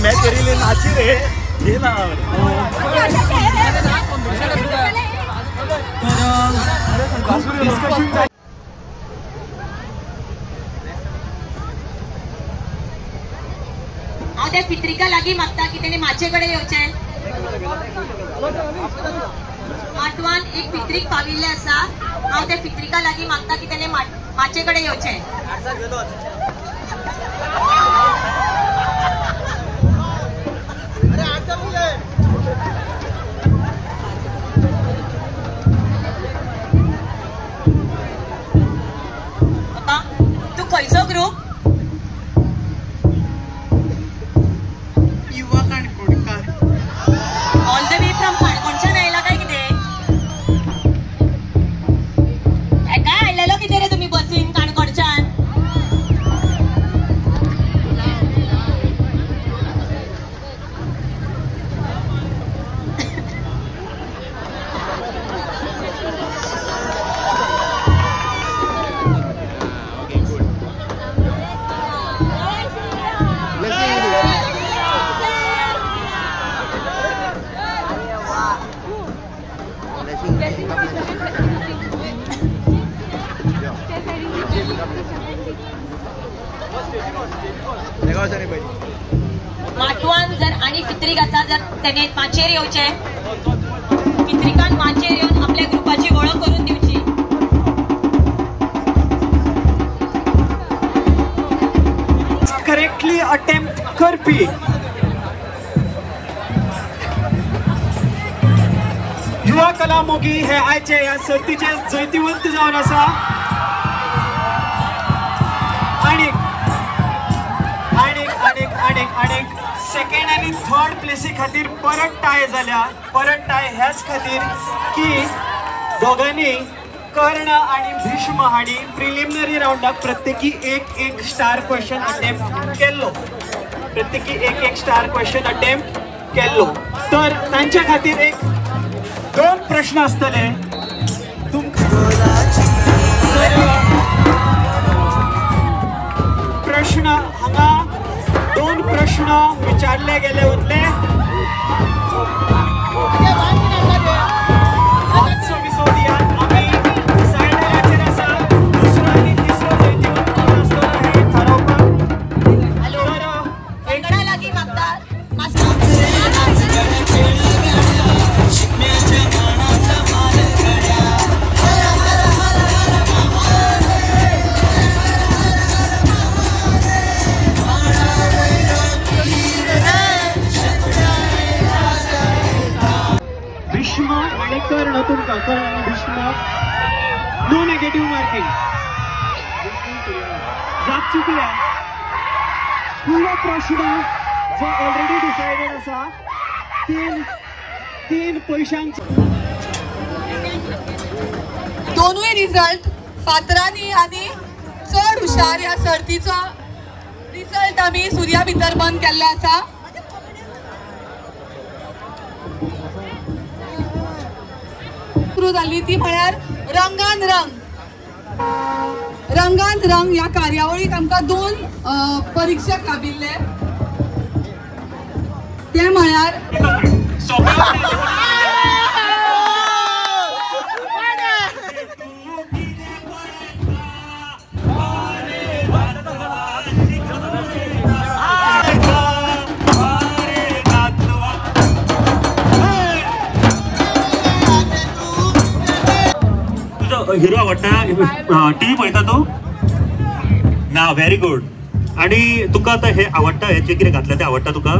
मैं करीले नाची रे हे ना हांव त्या पित्रिका लागीं मागता की तेणे माचे कडेन येवचें. माटवान एक पित्रीक पाविल्ले आसा. हांव त्या पित्रिका लागीं मागता की तेणे माचे कडेन येवचें. तू खंयचो ग्रुप? युवा काणकोणकार. ऑल द वे फ्रॉम काणकोणच्यान आयला काय कितें? एका आयलेलो कितें रे तुमी बसीन काणकोणच्यान? माटवान जर आणि पित्रीक आसा जर तेणे माचेर येवचें. पित्रिकान माचेर येवन आपल्या ग्रुपाची वळख करून दिवची. करेक्टली अटेम्प्ट करपी युवा कला मोगी हे आयचे ह्या सर्तीचे जैतिवंत जावन आसा. आणीक सेकंड आणि थर्ड प्लेसी खातीर परत टाय जाल्या. परत टाय ह्याच खातीर की दोगांनी कर्ण आणि भीष्म हांणी प्रिलिमिनरी राउंडाक प्रत्येकी एक स्टार क्वेश्चन अटेम्प्ट केल्लो. स्टार क्वेश्चन अटेम्प्ट केल्लो. तर तांच्या खातीर एक 2 प्रश्न आसतले. प्रश्न हांगा 2 प्रश्न विचारले गेले वतले. आमी डिसायडराचेर आसा. दुसरो आनी तिसरो जैतिवंत कोण आसतलो हें थारावपाक. वेगळा लागीं मागता. भीष्म आणि कर्ण तुमकां कर्ण भीष्म नो नेगेटिव्ह मार्किंग जाप चुकल्या. पुरो प्रश्न जो ऑलरेडी डिसायडेड आसा 3 पयशांचो. दोनूय रिझल्ट फातरांनी आनी चड हुशार ह्या सर्तीचो रिझल्ट आमी सुर्या भितर बंद केल्लो आसा. सुरू जाली ती म्हळ्यार रंगान रंग ह्या कार्यावळीक आमकां 2 परीक्षक लाभिल्ले. ते म्हळ्यार हिरो आवडटा. टीव्ही पळयता तू ना? Very good. आणि तुका आतां हे आवडटा? हेचे कितें घातलें तें आवडटा तुका?